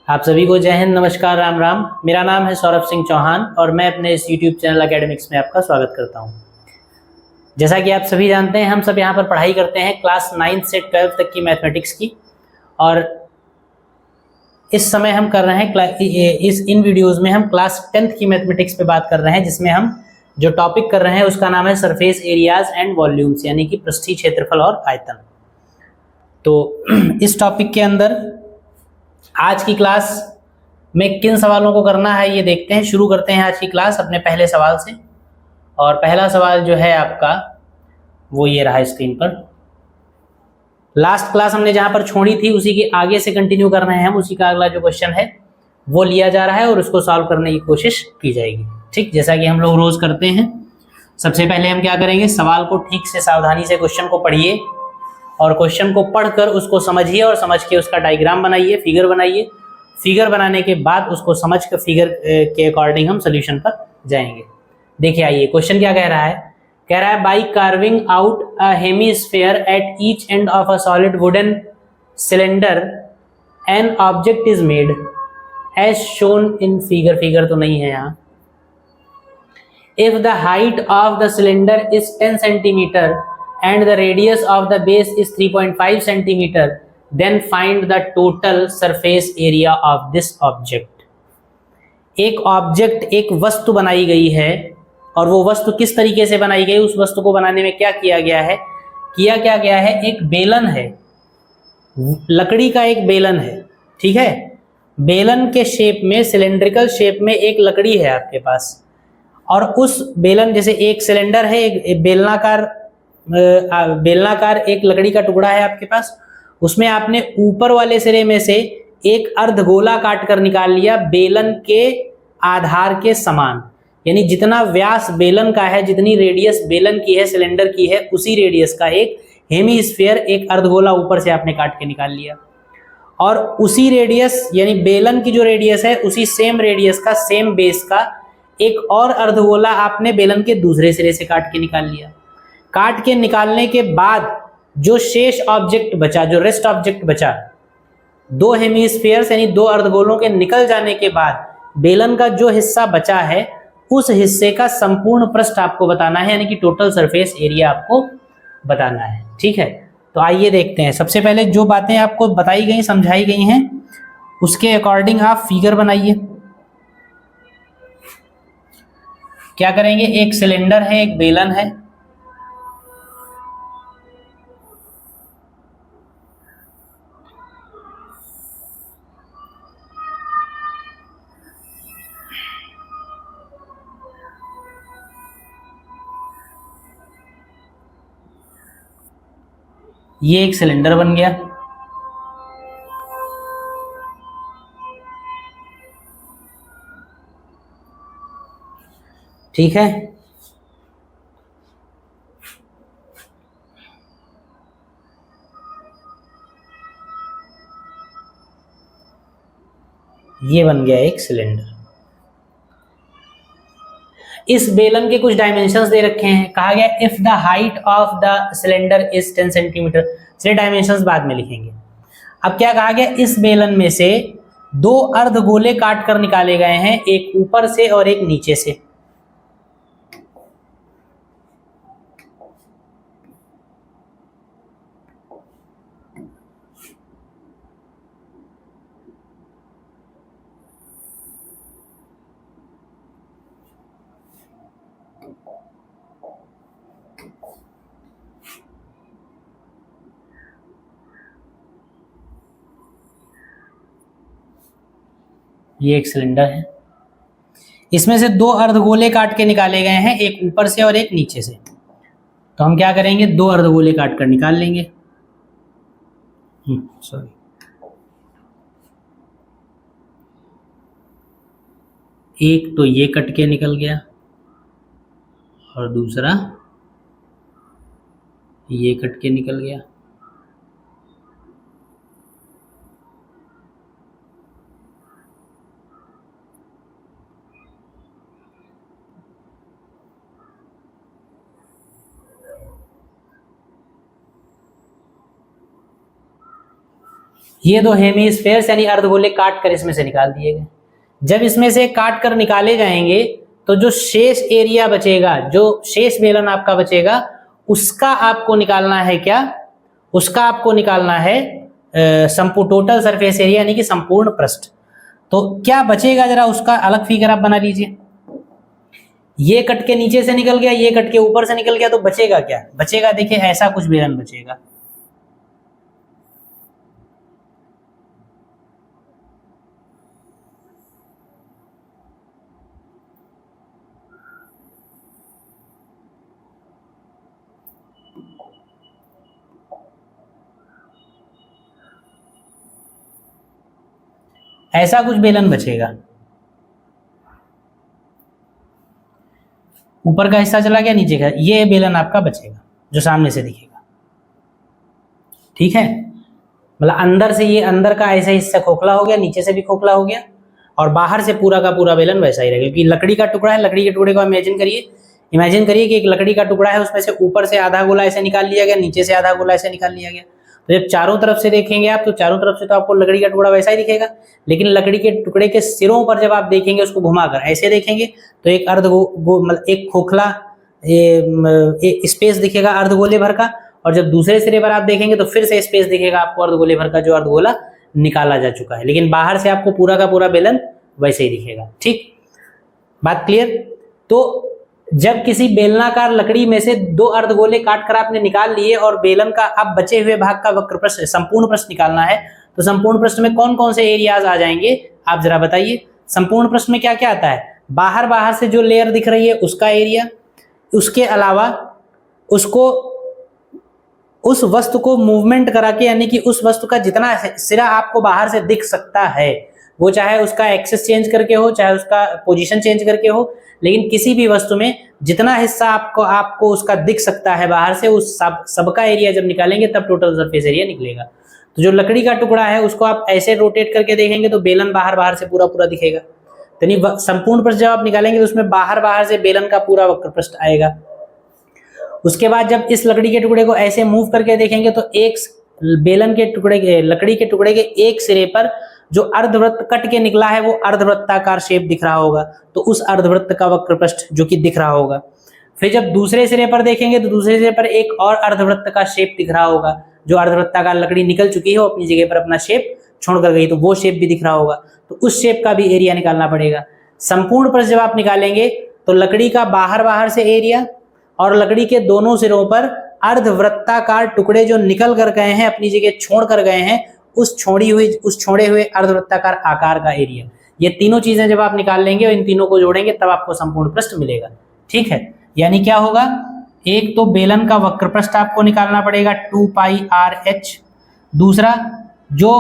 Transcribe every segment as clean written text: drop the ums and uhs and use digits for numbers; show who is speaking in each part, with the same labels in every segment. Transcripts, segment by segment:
Speaker 1: आप सभी को जय हिंद, नमस्कार, राम राम। मेरा नाम है सौरभ सिंह चौहान और मैं अपने इस YouTube चैनल एकेडमिक्स में आपका स्वागत करता हूं। जैसा कि आप सभी जानते हैं, हम सब यहां पर पढ़ाई करते हैं क्लास 9 से 12 तक की मैथमेटिक्स की। और इस समय हम कर रहे हैं इन वीडियोज़ में हम क्लास 10th की मैथमेटिक्स पे बात कर रहे हैं, जिसमें हम जो टॉपिक कर रहे हैं उसका नाम है सरफेस एरियाज एंड वॉल्यूम्स, यानी कि पृष्ठीय क्षेत्रफल और आयतन। तो इस टॉपिक के अंदर आज की क्लास में किन सवालों को करना है ये देखते हैं। शुरू करते हैं आज की क्लास अपने पहले सवाल से। और पहला सवाल जो है आपका वो ये रहा स्क्रीन पर। लास्ट क्लास हमने जहां पर छोड़ी थी उसी के आगे से कंटिन्यू कर रहे हैं हम। उसी का अगला जो क्वेश्चन है वो लिया जा रहा है और उसको सॉल्व करने की कोशिश की जाएगी। ठीक, जैसा कि हम लोग रोज करते हैं। सबसे पहले हम क्या करेंगे, सवाल को ठीक से सावधानी से क्वेश्चन को पढ़िए और क्वेश्चन को पढ़कर उसको समझिए और समझ के उसका डायग्राम बनाइए, फिगर बनाइए। फिगर बनाने के बाद उसको समझ कर फिगर के अकॉर्डिंग हम सोल्यूशन पर जाएंगे। देखिए आइए, क्वेश्चन क्या कह रहा है। कह रहा है by carving out a hemisphere at each end of a solid wooden cylinder an object is made as shown in figure. Figure तो नहीं है यहाँ। If the height of the cylinder is 10 centimetre and the radius of the base is 3.5 centimeter, then find the total surface area of this object। एक object, एक वस्तु बनाई गई है और वो वस्तु किस तरीके से बनाई गई, उस वस्तु को बनाने में क्या किया गया है। किया क्या गया है, एक बेलन है, लकड़ी का एक बेलन है। ठीक है, बेलन के शेप में, सिलेंड्रिकल शेप में एक लकड़ी है आपके पास। और उस बेलन, जैसे एक सिलेंडर है, एक बेलनाकार एक लकड़ी का टुकड़ा है आपके पास। उसमें आपने ऊपर वाले सिरे में से एक अर्धगोला काट कर निकाल लिया बेलन के आधार के समान। यानी जितना व्यास बेलन का है, जितनी रेडियस बेलन की है, सिलेंडर की है, उसी रेडियस का एक हेमीस्फीयर, एक अर्धगोला ऊपर से आपने काट के निकाल लिया। और उसी रेडियस, यानी बेलन की जो रेडियस है उसी सेम रेडियस का, सेम बेस का एक और अर्धगोला आपने बेलन के दूसरे सिरे से काट के निकाल लिया। काट के निकालने के बाद जो शेष ऑब्जेक्ट बचा, जो रेस्ट ऑब्जेक्ट बचा, दो हेमीस्फीयर्स यानी दो अर्धगोलों के निकल जाने के बाद बेलन का जो हिस्सा बचा है उस हिस्से का संपूर्ण पृष्ठ आपको बताना है, यानी कि टोटल सरफेस एरिया आपको बताना है। ठीक है, तो आइए देखते हैं। सबसे पहले जो बातें आपको बताई गई, समझाई गई हैं, उसके अकॉर्डिंग आप फिगर बनाइए। क्या करेंगे, एक सिलेंडर है, एक बेलन है। ये एक सिलेंडर बन गया। ठीक है, ये बन गया एक सिलेंडर। इस बेलन के कुछ डायमेंशंस दे रखे हैं। कहा गया if the height of the cylinder is 10 centimetre. चलिए डायमेंशंस बाद में लिखेंगे। अब क्या कहा गया, इस बेलन में से दो अर्धगोले काट कर निकाले गए हैं, एक ऊपर से और एक नीचे से। ये एक सिलेंडर है, इसमें से दो अर्धगोले काट के निकाले गए हैं, एक ऊपर से और एक नीचे से। तो हम क्या करेंगे, दो अर्धगोले काट कर निकाल लेंगे। सॉरी, एक तो ये कट के निकल गया और दूसरा ये कट के निकल गया। ये दो हेमिस्फेयर्स यानी अर्धगोले काट कर इसमें से निकाल दिए गए। जब इसमें से काट कर निकाले जाएंगे तो जो शेष एरिया बचेगा, जो शेष बेलन आपका बचेगा, उसका आपको निकालना है क्या? उसका आपको निकालना है संपूर्ण टोटल सरफेस एरिया यानी कि संपूर्ण पृष्ठ। तो क्या बचेगा जरा उसका अलग फिगर आप बना लीजिए। ये कट के नीचे से निकल गया, ये कट के ऊपर से निकल गया, तो बचेगा क्या? बचेगा देखिए ऐसा कुछ बेलन बचेगा। ऐसा कुछ बेलन बचेगा। ऊपर का हिस्सा चला गया, नीचे का ये बेलन आपका बचेगा जो सामने से दिखेगा। ठीक है, मतलब अंदर से ये अंदर का ऐसा हिस्सा खोखला हो गया, नीचे से भी खोखला हो गया, और बाहर से पूरा का पूरा बेलन वैसा ही रहेगा। क्योंकि लकड़ी का टुकड़ा है, लकड़ी के टुकड़े को इमेजिन करिए कि एक लकड़ी का टुकड़ा है, उसमें से ऊपर से आधा गोला ऐसे निकाल लिया गया, नीचे से आधा गोला ऐसे निकाल लिया गया। तो जब चारों तरफ से देखेंगे आप, तो चारों तरफ से तो आपको लकड़ी का टुकड़ा वैसा ही दिखेगा, लेकिन लकड़ी के टुकड़े के सिरों पर जब आप देखेंगे, उसको घुमाकर ऐसे देखेंगे, तो एक मतलब एक खोखला स्पेस दिखेगा अर्धगोले भर का, और जब दूसरे सिरे पर आप देखेंगे तो फिर से स्पेस दिखेगा आपको अर्धगोले भर का, जो अर्धगोला निकाला जा चुका है, लेकिन बाहर से आपको पूरा का पूरा बेलन वैसे ही दिखेगा। ठीक, बात क्लियर? तो जब किसी बेलनाकार लकड़ी में से दो अर्धगोले काटकर आपने निकाल लिए और बेलन का अब बचे हुए भाग का वक्र पृष्ठ, संपूर्ण पृष्ठ निकालना है, तो संपूर्ण पृष्ठ में कौन कौन से एरियाज आ जाएंगे आप जरा बताइए। संपूर्ण पृष्ठ में क्या क्या आता है? बाहर से जो लेयर दिख रही है उसका एरिया, उसके अलावा उसको उस वस्तु को मूवमेंट करा के, यानी कि उस वस्तु का जितना सिरा आपको बाहर से दिख सकता है, वो चाहे उसका एक्सेस चेंज करके हो, चाहे उसका पोजीशन चेंज करके हो, लेकिन किसी भी वस्तु में जितना हिस्सा आपको उसका दिख सकता है बाहर से, उस सबका एरिया जब निकालेंगे तब टोटल सरफेस एरिया निकलेगा। तो जो लकड़ी का टुकड़ा है उसको आप ऐसे रोटेट करके देखेंगे तो बेलन बाहर से पूरा दिखेगा। तो संपूर्ण पृष्ठ जब आप निकालेंगे तो उसमें बाहर से बेलन का पूरा वक्र पृष्ठ आएगा। उसके बाद जब इस लकड़ी के टुकड़े को ऐसे मूव करके देखेंगे तो एक लकड़ी के टुकड़े के एक सिरे पर जो अर्धवृत्त कट के निकला है वो अर्धवृत्ताकार शेप दिख रहा होगा, तो उस अर्धवृत्त का वक्र पृष्ठ जो कि दिख रहा होगा। फिर जब दूसरे सिरे पर देखेंगे तो दूसरे सिरे पर एक और अर्धवृत्त का शेप दिख रहा होगा, जो अर्धवृत्ताकार लकड़ी निकल चुकी है, वो अपनी जगह पर अपना शेप छोड़ कर गई, तो वो शेप भी दिख रहा होगा, तो उस शेप का भी एरिया निकालना पड़ेगा। संपूर्ण पृष्ठ जब आप निकालेंगे तो लकड़ी का बाहर से एरिया और लकड़ी के दोनों सिरों पर अर्धवृत्ताकार टुकड़े जो निकल कर गए हैं, अपनी जगह छोड़ कर गए हैं, उस छोड़े हुए अर्धवृत्ताकार आकार का एरिया, ये तीनों चीजें जब आप निकाल लेंगे और इन तीनों को जोड़ेंगे तब आपको संपूर्ण पृष्ठ मिलेगा। ठीक है, यानी क्या होगा? एक तो बेलन का वक्र पृष्ठ आपको निकालना पड़ेगा 2πRh, दूसरा जो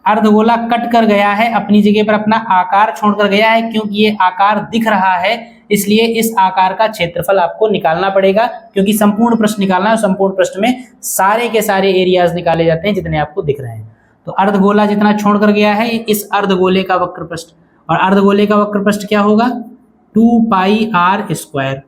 Speaker 1: अर्धगोला कट कर गया है, अपनी जगह पर अपना आकार छोड़कर गया है, क्योंकि ये आकार दिख रहा है इसलिए इस आकार का क्षेत्रफल आपको निकालना पड़ेगा, क्योंकि संपूर्ण पृष्ठ निकालना है। संपूर्ण पृष्ठ में सारे के सारे एरियाज निकाले जाते हैं जितने आपको दिख रहे हैं। तो अर्धगोला जितना छोड़कर गया है इस अर्धगोले का वक्र पृष्ठ, और अर्धगोले का वक्र पृष्ठ क्या होगा? 2πr²।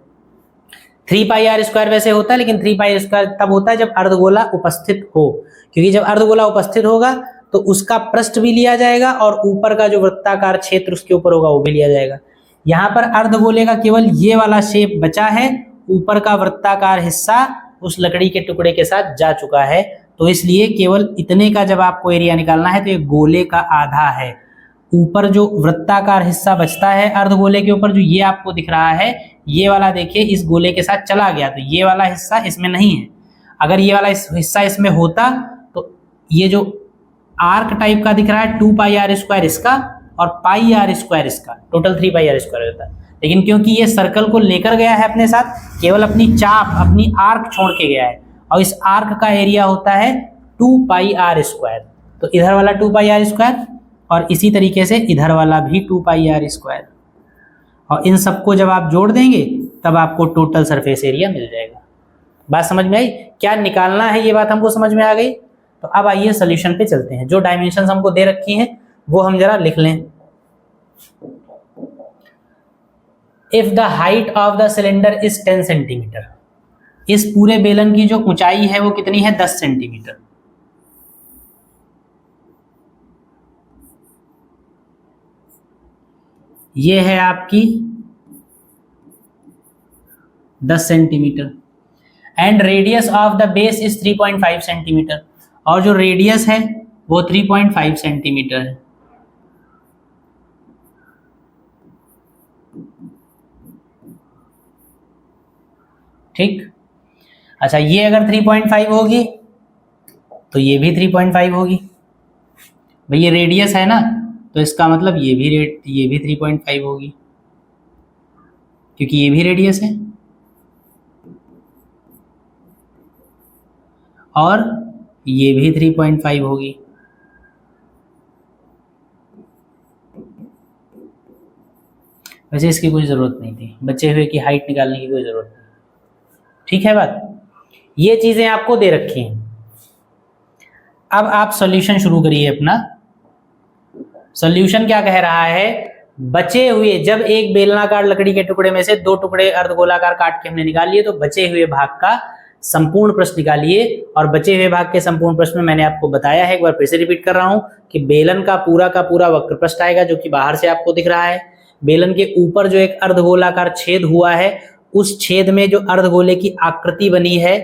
Speaker 1: 3πr² वैसे होता है, लेकिन 3πr² तब होता है जब अर्धगोला उपस्थित हो, क्योंकि जब अर्धगोला उपस्थित होगा तो उसका पृष्ठ भी लिया जाएगा और ऊपर का जो वृत्ताकार क्षेत्र उसके ऊपर होगा वो भी लिया जाएगा। यहाँ पर अर्धगोले का केवल ये वाला शेप बचा है, ऊपर का वृत्ताकार हिस्सा उस लकड़ी के टुकड़े के साथ जा चुका है, तो इसलिए केवल इतने का जब आपको एरिया निकालना है तो ये गोले का आधा है। ऊपर जो वृत्ताकार हिस्सा बचता है अर्धगोले के ऊपर, जो ये आपको दिख रहा है, ये वाला देखिए इस गोले के साथ चला गया, तो ये वाला हिस्सा इसमें नहीं है। अगर ये वाला हिस्सा इसमें होता तो ये जो आर्क टाइप का दिख रहा है 2πr² इसका और πr² इसका, टोटल 3πr² होता है। लेकिन क्योंकि ये सर्कल को लेकर गया है अपने साथ, केवल अपनी चाप, अपनी आर्क छोड़ के गया है, और इस आर्क का एरिया होता है 2πr²। तो इधर वाला 2πr² और इसी तरीके से इधर वाला भी 2πr², और इन सबको जब आप जोड़ देंगे तब आपको टोटल सरफेस एरिया मिल जाएगा। बात समझ में आई? क्या निकालना है ये बात हमको समझ में आ गई। तो अब आइए सोल्यूशन पे चलते हैं। जो डायमेंशंस हमको दे रखी हैं वो हम जरा लिख लें। If the height of the cylinder is 10 centimetre, इस पूरे बेलन की जो ऊंचाई है वो कितनी है? 10 सेंटीमीटर। ये है आपकी 10 centimetre and radius of the base is 3.5 centimetre, और जो रेडियस है वो 3.5 सेंटीमीटर है। ठीक, अच्छा ये अगर 3.5 होगी तो ये भी 3.5 होगी। भाई ये रेडियस है ना, तो इसका मतलब ये भी 3.5 होगी, क्योंकि ये भी रेडियस है। और ये भी 3.5 होगी। वैसे इसकी कोई ज़रूरत नहीं थी, बचे हुए की हाइट निकालने की कोई ज़रूरत नहीं। ठीक है बात, ये चीज़ें आपको दे रखी हैं। अब आप सॉल्यूशन शुरू करिए अपना। सॉल्यूशन क्या कह रहा है, बचे हुए, जब एक बेलनाकार लकड़ी के टुकड़े में से 2 टुकड़े अर्धगोलाकार काट के हमने निकाल लिए, तो बचे हुए भाग का संपूर्ण प्रश्न निकालिए। और बचे हुए भाग के संपूर्ण प्रश्न में मैंने आपको बताया है, एक बार फिर से रिपीट कर रहा हूं, कि बेलन का पूरा वक्र पृष्ठ आएगा, जो कि बाहर से आपको दिख रहा है। बेलन के ऊपर जो एक अर्धगोलाकार छेद हुआ है, उस छेद में जो अर्धगोले की आकृति बनी है,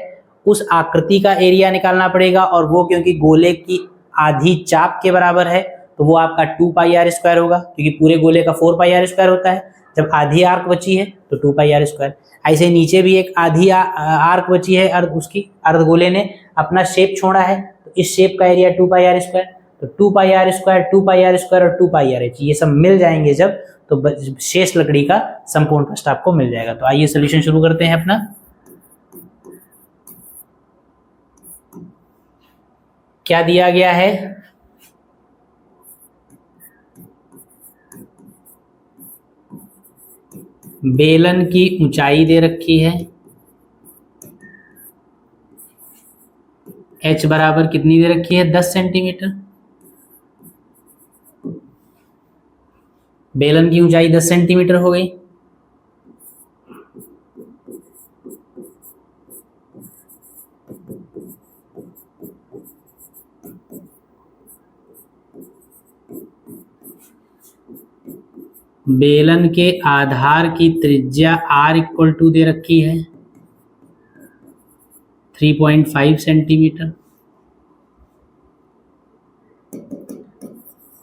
Speaker 1: उस आकृति का एरिया निकालना पड़ेगा, और वो क्योंकि गोले की आधी चाप के बराबर है, तो वो आपका 2πr² होगा, क्योंकि पूरे गोले का 4πr² होता है। जब आधी आर्क बची है तो 2πr²। ऐसे नीचे भी एक आधी आर्क बची है, उसकी अर्धगोले ने अपना शेप छोड़ा है, तो इस शेप का एरिया 2πr²। तो 2πr², 2πr² और 2πrh ये सब मिल जाएंगे जब, तो शेष लकड़ी का संपूर्ण पृष्ठ आपको मिल जाएगा। तो आइए सोल्यूशन शुरू करते हैं अपना। क्या दिया गया है, बेलन की ऊंचाई दे रखी है, h बराबर कितनी दे रखी है, 10 सेंटीमीटर। बेलन की ऊंचाई 10 सेंटीमीटर हो गई। बेलन के आधार की त्रिज्या r दे रखी है 3.5 सेंटीमीटर।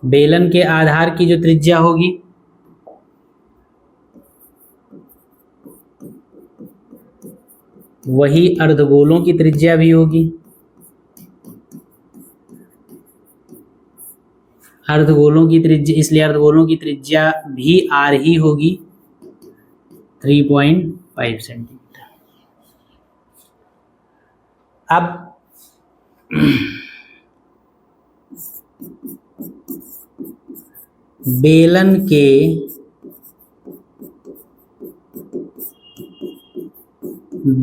Speaker 1: बेलन के आधार की जो त्रिज्या होगी वही अर्धगोलों की त्रिज्या भी होगी। अर्धगोलों की त्रिज्या, इसलिए अर्धगोलों की त्रिज्या भी r ही होगी 3.5 सेंटीमीटर। अब बेलन के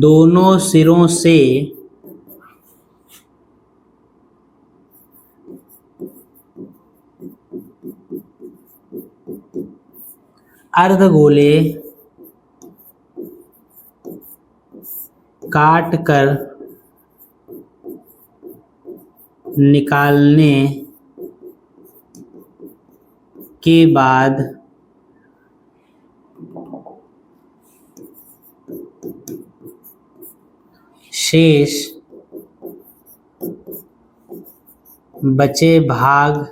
Speaker 1: दोनों सिरों से अर्धगोले काट कर निकालने के बाद शेष बचे भाग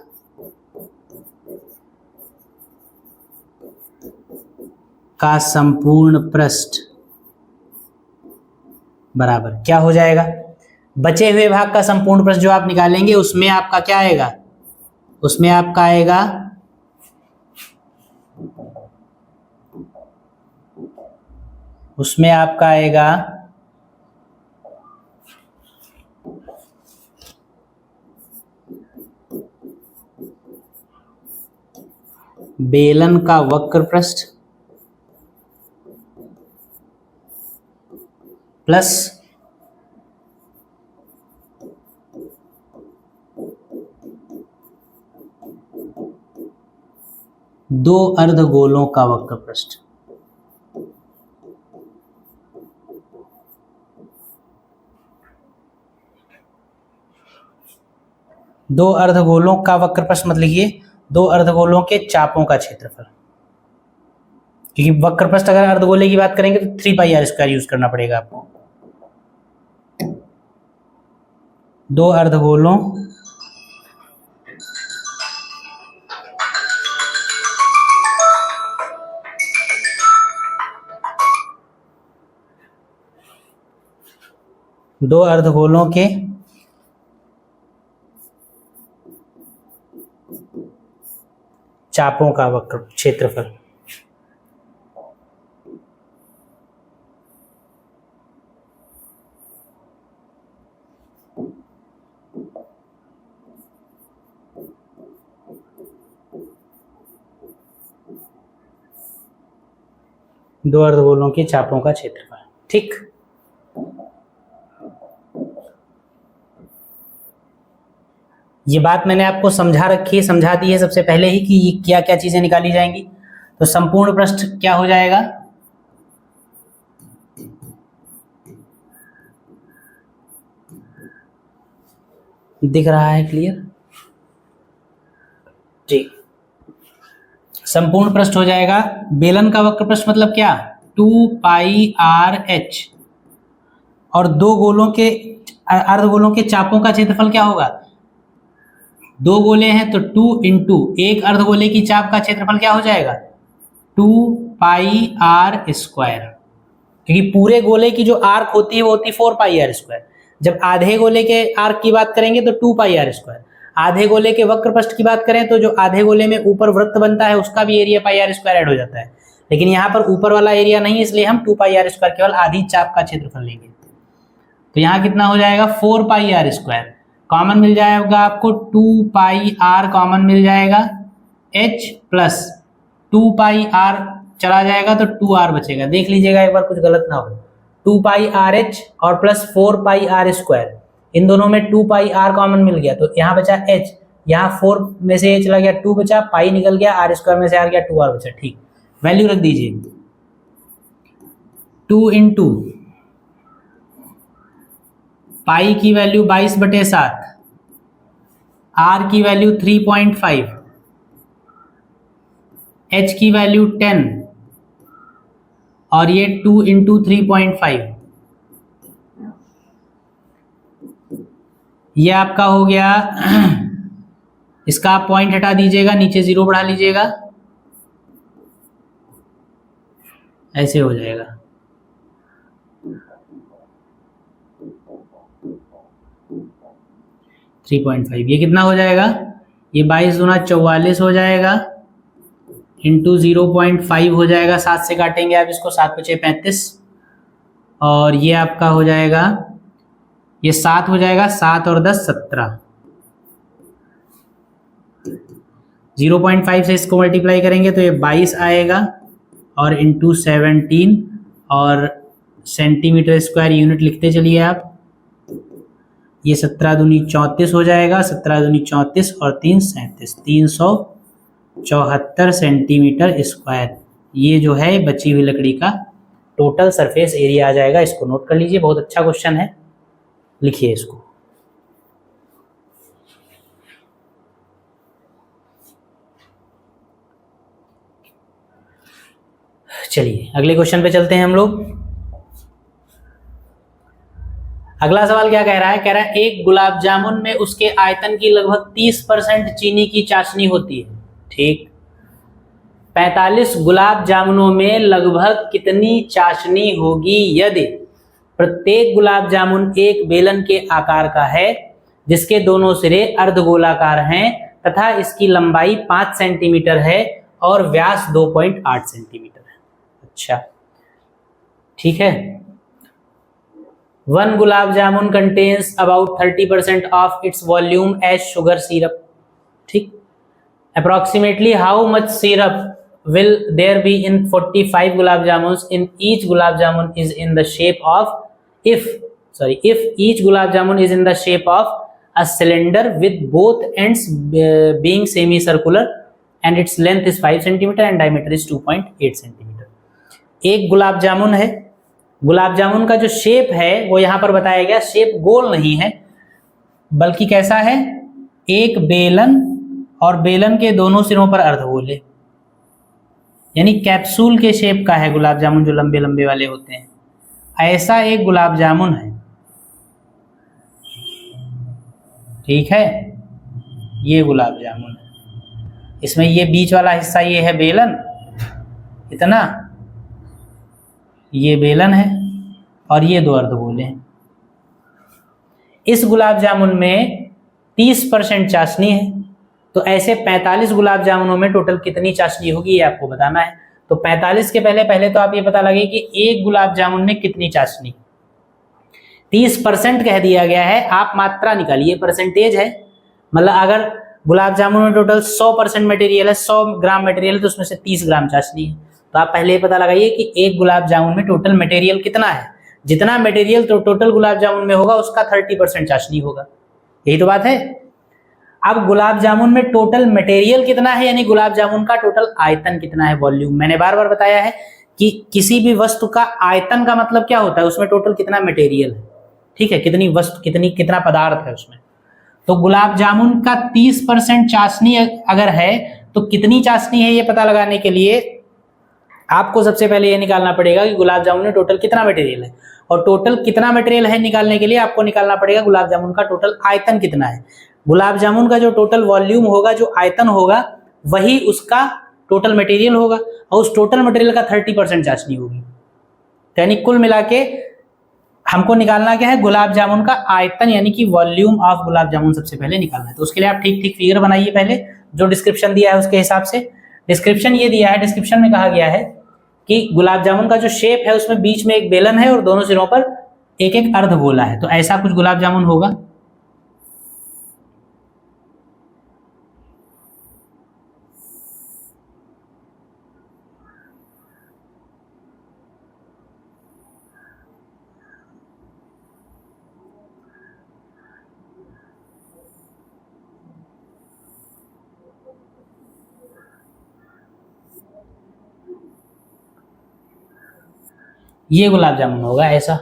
Speaker 1: का संपूर्ण पृष्ठ बराबर क्या हो जाएगा। बचे हुए भाग का संपूर्ण पृष्ठ जो आप निकालेंगे उसमें आपका क्या आएगा, उसमें आपका आएगा बेलन का वक्र पृष्ठ प्लस दो अर्धगोलों का वक्र पृष्ठ। दो अर्धगोलों का वक्र पृष्ठ मतलब लिखिए दो अर्धगोलों के चापों का क्षेत्रफल। क्योंकि वक्रपृष्ठ अगर अर्धगोले की बात करेंगे तो 3πr² यूज करना पड़ेगा आपको। दो अर्धगोलों के चापों का वक्र क्षेत्रफल। दो अर्धगोलों के चापों का क्षेत्रफल। ठीक, ये बात मैंने आपको समझा दी है सबसे पहले ही कि ये क्या क्या चीजें निकाली जाएंगी। तो संपूर्ण पृष्ठ क्या हो जाएगा, दिख रहा है क्लियर? जी, संपूर्ण पृष्ठ हो जाएगा बेलन का वक्र पृष्ठ मतलब क्या, 2πr(h) और दो गोलों के अर्धगोलों के चापों का क्षेत्रफल क्या होगा, दो गोले हैं तो 2 इंटू एक अर्धगोले की चाप का क्षेत्रफल क्या हो जाएगा 2πr², क्योंकि पूरे गोले की जो आर्क होती है वो होती है 4πr²। जब आधे गोले के आर्क की बात करेंगे तो 2πr², आधे गोले के वक्र पृष्ठ की बात करें तो जो आधे गोले में ऊपर वृत्त बनता है उसका भी एरिया πr² ऐड हो जाता है, लेकिन यहाँ पर ऊपर वाला एरिया नहीं, इसलिए हम 2πr² केवल आधी चाप का क्षेत्रफल लेंगे। तो यहाँ कितना हो जाएगा 4πr², कॉमन मिल जाएगा आपको 2πr कॉमन मिल जाएगा, h प्लस 2πr चला जाएगा तो 2r बचेगा। देख लीजिएगा एक बार कुछ गलत ना हो, 2πrh और प्लस 4πr², इन दोनों में 2πr कॉमन मिल गया तो यहाँ बचा h, यहाँ 4 में से चला गया 2 बचा, पाई निकल गया, r² में से आ गया 2r बचा। ठीक, वैल्यू रख दीजिए 2 इंटू पाई की वैल्यू 22/7, r की वैल्यू 3.5, h की वैल्यू 10 और ये 2 इंटू 3.5, ये आपका हो गया। इसका आप पॉइंट हटा दीजिएगा, नीचे 0 बढ़ा लीजिएगा, ऐसे हो जाएगा। थ्री 3.5 ये कितना हो जाएगा, ये 22 दूना 44 हो जाएगा, इंटू 0.5 हो जाएगा, 7 से काटेंगे आप इसको, 7 बचे 35, और ये आपका हो जाएगा, ये 7 हो जाएगा, 7 और 10 17, 0.5 से इसको मल्टीप्लाई करेंगे तो ये 22 आएगा, और इंटू 17 और सेंटीमीटर स्क्वायर यूनिट लिखते चलिए आप, ये 17 दूनी 34 हो जाएगा, 17 दूनी 34 और 3 37, 374 सेंटीमीटर स्क्वायर, ये जो है बची हुई लकड़ी का टोटल सरफेस एरिया आ जाएगा। इसको नोट कर लीजिए, बहुत अच्छा क्वेश्चन है, लिखिए इसको। चलिए अगले क्वेश्चन पे चलते हैं हम लोग। अगला सवाल क्या कह रहा है, कह रहा है एक गुलाब जामुन में उसके आयतन की लगभग 30% चीनी की चाशनी होती है। ठीक, 45 गुलाब जामुनों में लगभग कितनी चाशनी होगी यदि प्रत्येक गुलाब जामुन एक बेलन के आकार का है जिसके दोनों सिरे अर्धगोलाकार हैं तथा इसकी लंबाई 5 सेंटीमीटर है और व्यास 2.8 सेंटीमीटर है। अच्छा ठीक है, 1 gulab jamun contains about 30% of its volume as sugar syrup. ठीक, approximately how much syrup will there be in 45 gulab jamuns in each gulab jamun is in the shape of if each gulab jamun is in the shape of a cylinder with both ends being semicircular and its length is 5 cm and diameter is 2.8 cm। एक गुलाब जामुन है, गुलाब जामुन का जो shape है वो यहां पर बताया गया, शेप गोल नहीं है बल्कि कैसा है, एक बेलन और बेलन के दोनों सिरों पर अर्धगोले, यानी कैप्सूल के शेप का है गुलाब जामुन, जो लंबे लंबे वाले होते हैं, ऐसा एक गुलाब जामुन है। ठीक है, ये गुलाब जामुन है। इसमें ये बीच वाला हिस्सा ये है बेलन, इतना ये बेलन है और ये दो अर्धगोले हैं। इस गुलाब जामुन में 30% चाशनी है, तो ऐसे 45 गुलाब जामुनों में टोटल कितनी चाशनी होगी ये आपको बताना है। तो 45 के पहले तो आप ये पता लगे कि एक गुलाब जामुन में कितनी चाशनी। 30% कह दिया गया है, आप मात्रा निकालिए, परसेंटेज है, मतलब अगर गुलाब जामुन में टोटल 100% मटेरियल है, 100 ग्राम मटेरियल है, तो उसमें से 30 ग्राम चाशनी है। तो आप पहले पता लगाइए कि एक गुलाब जामुन में टोटल मटेरियल कितना है। जितना मटेरियल तो टोटल गुलाब जामुन में होगा उसका 30% चाशनी होगा, यही तो बात है। अब गुलाब जामुन में टोटल मटेरियल कितना है, यानी गुलाब जामुन का टोटल आयतन कितना है, वॉल्यूम। मैंने बार बार बताया है कि किसी भी वस्तु का आयतन का मतलब क्या होता है, उसमें टोटल कितना मटेरियल है, ठीक है, कितनी वस्तु, कितना पदार्थ है उसमें। तो गुलाब जामुन का 30% चाशनी अगर है तो कितनी चाशनी है ये पता लगाने के लिए आपको सबसे पहले ये निकालना पड़ेगा कि गुलाब जामुन में टोटल कितना मटेरियल है, और टोटल कितना मटेरियल है निकालने के लिए आपको निकालना पड़ेगा गुलाब जामुन का टोटल आयतन कितना है। गुलाब जामुन का जो टोटल वॉल्यूम होगा, जो आयतन होगा, वही उसका टोटल मटेरियल होगा, और उस टोटल मटेरियल का 30% चाशनी होगी। यानी कुल मिला के हमको निकालना क्या है, गुलाब जामुन का आयतन, यानी कि वॉल्यूम ऑफ गुलाब जामुन सबसे पहले निकालना है। तो उसके लिए आप ठीक ठीक फिगर बनाइए पहले, जो डिस्क्रिप्शन दिया है उसके हिसाब से। डिस्क्रिप्शन ये दिया है, डिस्क्रिप्शन में कहा गया है कि गुलाब जामुन का जो शेप है उसमें बीच में एक बेलन है और दोनों सिरों पर एक एक अर्धगोला है, तो ऐसा कुछ गुलाब जामुन होगा। ये गुलाब जामुन होगा ऐसा,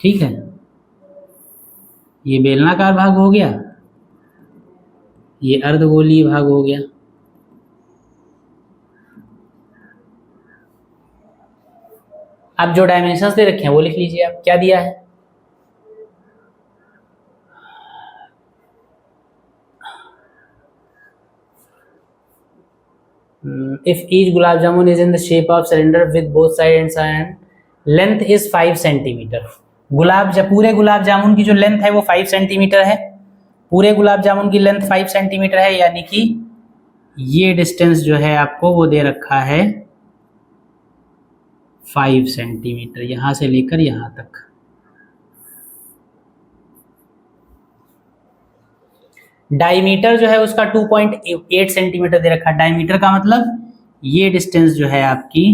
Speaker 1: ठीक है। ये बेलनाकार भाग हो गया, ये अर्धगोलीय भाग हो गया। अब जो डायमेंशंस दे रखे हैं वो लिख लीजिए आप, क्या दिया है। If each gulab jamun is in the shape of cylinder with both sides and length is 5 centimetre, पूरे गुलाब जामुन की जो लेंथ है वो 5 सेंटीमीटर है, पूरे गुलाब जामुन की लेंथ 5 सेंटीमीटर है, यानी कि ये डिस्टेंस जो है आपको वो दे रखा है 5 सेंटीमीटर, यहां से लेकर यहां तक। डायमीटर जो है उसका 2.8 सेंटीमीटर दे रखा है। डायमीटर का मतलब ये डिस्टेंस जो है आपकी,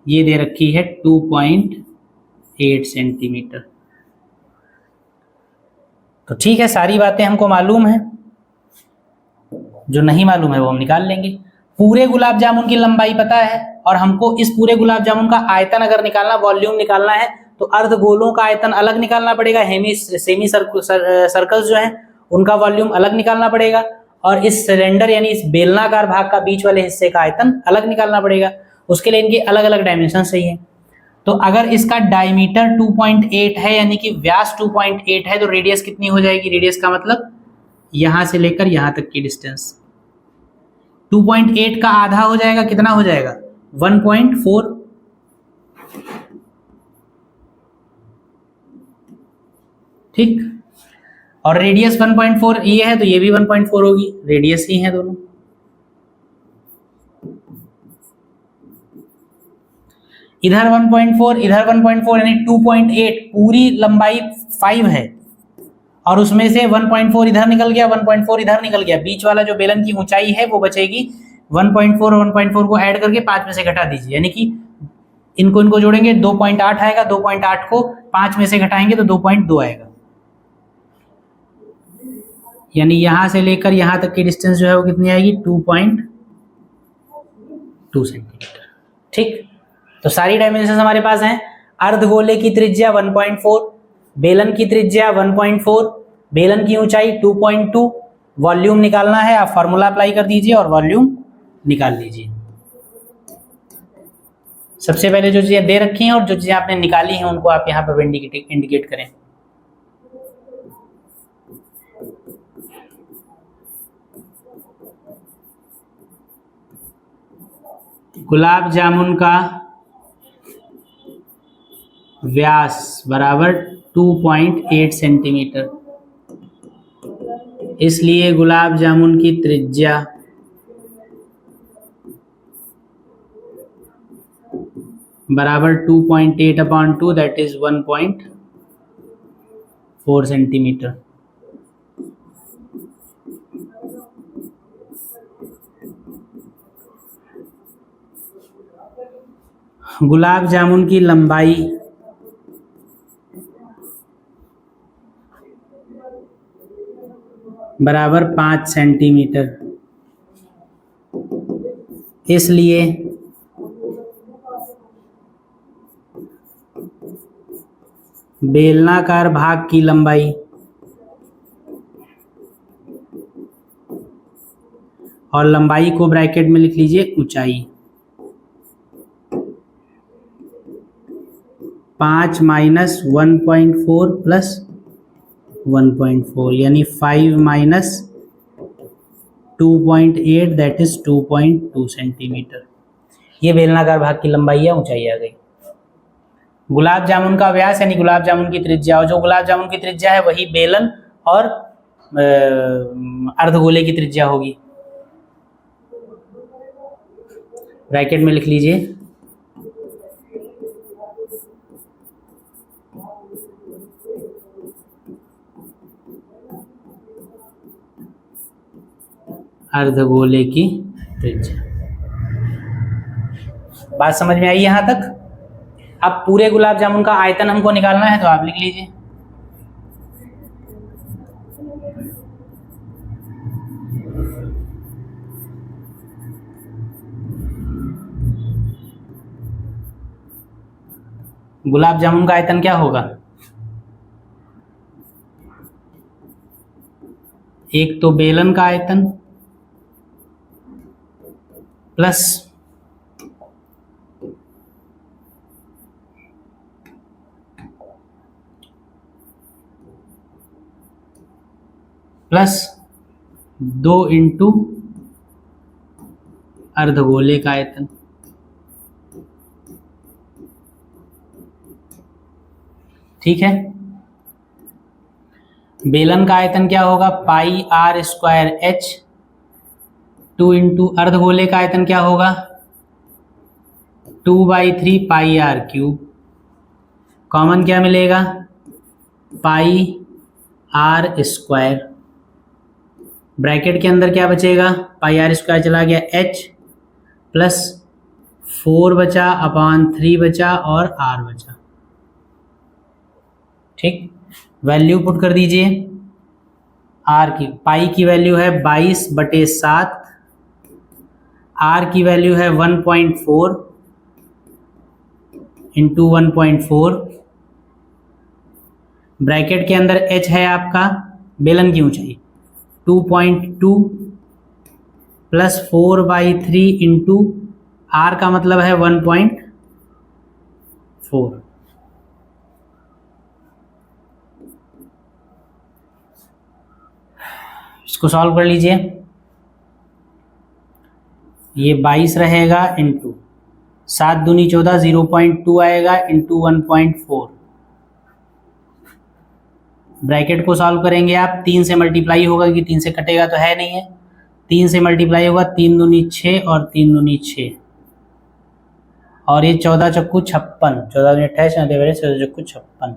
Speaker 1: ये दे रखी है 2.8 सेंटीमीटर। तो ठीक है, सारी बातें हमको मालूम है, जो नहीं मालूम है वो हम निकाल लेंगे। पूरे गुलाब जामुन की लंबाई पता है, और हमको इस पूरे गुलाब जामुन का आयतन अगर निकालना, वॉल्यूम निकालना है, तो अर्धगोलों का आयतन अलग निकालना पड़ेगा, सेमी सर्कल्स जो हैं उनका वॉल्यूम अलग निकालना पड़ेगा, और इस सिलेंडर यानी इस बेलनाकार भाग का बीच वाले हिस्से का आयतन अलग निकालना पड़ेगा। उसके लिए इनके अलग अलग डायमेंशन चाहिए। तो अगर इसका डायमीटर 2.8 है, यानी कि व्यास 2.8 है, तो रेडियस कितनी हो जाएगी। रेडियस का मतलब यहां से लेकर यहां तक की डिस्टेंस। 2.8 का आधा हो जाएगा, कितना हो जाएगा 1.4। ठीक, और रेडियस 1.4 ये है, तो ये भी 1.4 होगी, रेडियस ही है दोनों। इधर 1.4 इधर 1.4, यानी 2.8, पूरी लंबाई 5 है, और उसमें से 1.4 इधर निकल गया, 1.4 इधर निकल गया, बीच वाला जो बेलन की ऊंचाई है वो बचेगी। 1.4 और 1.4 को ऐड करके 5 में से घटा दीजिए, यानी कि इनको जोड़ेंगे 2.8 आएगा, 2.8 को 5 में से घटाएंगे तो 2.2 आएगा, यानी यहां से लेकर यहां तक की डिस्टेंस जो है वो कितनी आएगी 2.2 सेंटीमीटर। ठीक, तो सारी डायमेंशन हमारे पास हैं। अर्धगोले की त्रिज्या 1.4, बेलन की त्रिज्या 1.4, बेलन की ऊंचाई 2.2, वॉल्यूम निकालना है, आप फार्मूला अप्लाई कर दीजिए और वॉल्यूम निकाल लीजिए। सबसे पहले जो चीज़ें दे रखी हैं और जो चीज़ें आपने निकाली हैं उनको आप यहाँ पर इंडिकेट करें। गुलाब जामुन का व्यास बराबर 2.8 सेंटीमीटर, इसलिए गुलाब जामुन की त्रिज्या बराबर 2.8/2 that is 1.4 centimetre. Gulab jamun की लंबाई बराबर 5 सेंटीमीटर, इसलिए बेलनाकार भाग की लंबाई और लंबाई को ब्रैकेट में लिख लीजिए ऊंचाई 5 माइनस 1.4 प्लस 1.4 यानी 5 माइनस 2.8 दैट इज 2.2 सेंटीमीटर। ये बेलनाकार भाग की लंबाई या ऊंचाई आ गई। गुलाब जामुन का व्यास यानी गुलाब जामुन की त्रिज्या, और जो गुलाब जामुन की त्रिज्या है वही बेलन और अर्धगोले की त्रिज्या होगी। ब्रैकेट में लिख लीजिए अर्धगोले की त्रिज्या। बात समझ में आई यहां तक? अब पूरे गुलाब जामुन का आयतन हमको निकालना है, तो आप लिख लीजिए गुलाब जामुन का आयतन क्या होगा? एक तो बेलन का आयतन प्लस 2 इंटू अर्धगोले का आयतन। ठीक है, बेलन का आयतन क्या होगा? पाई आर स्क्वायर एच, 2 इंटू अर्धगोले का आयतन क्या होगा? 2/3 पाई आर क्यूब। कॉमन क्या मिलेगा? पाई आर स्क्वायर। ब्रैकेट के अंदर क्या बचेगा? पाई आर स्क्वायर चला गया, एच प्लस 4 बचा अपॉन 3 बचा और आर बचा। ठीक, वैल्यू पुट कर दीजिए। आर की, पाई की वैल्यू है 22/7, आर की वैल्यू है 1.4 इंटू 1.4। ब्रैकेट के अंदर एच है आपका बेलन की ऊंचाई 2.2 प्लस 4/3 इंटू आर का मतलब है 1.4। इसको सॉल्व कर लीजिए। ये 22 रहेगा इंटू 7 दूनी 14, 0.2 आएगा इंटू 1.4। ब्रैकेट को सॉल्व करेंगे आप, 3 से मल्टीप्लाई होगा क्योंकि 3 से कटेगा तो है नहीं है, 3 से मल्टीप्लाई होगा, 3 दूनी 6 और 3 दूनी 6 और ये 14 चक्कू 56, 14 दूनी 28, 14 चक्कू 56,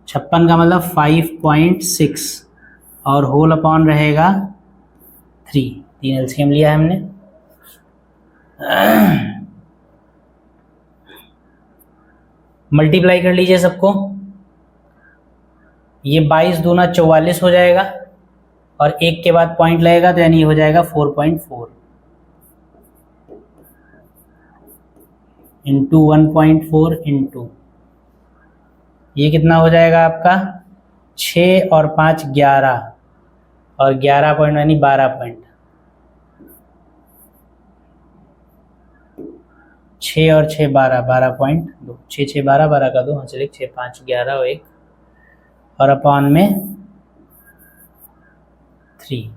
Speaker 1: 56 का मतलब 5.6 और होल अपॉन रहेगा 3 एलसीएम लिया है हमने। मल्टीप्लाई कर लीजिए सबको, ये 22 दूना 44 हो जाएगा और एक के बाद पॉइंट लगेगा तो यानी ये हो जाएगा 4.4 इंटू 1.4 इंटू ये कितना हो जाएगा आपका 6 और 5 11, और 11 पॉइंट यानी 12 पॉइंट, 6 और 6 12, 12.2, 6 6 12, 12 का 2, हाँ चलिए 6 5 11 और 1 और अपॉन में 3।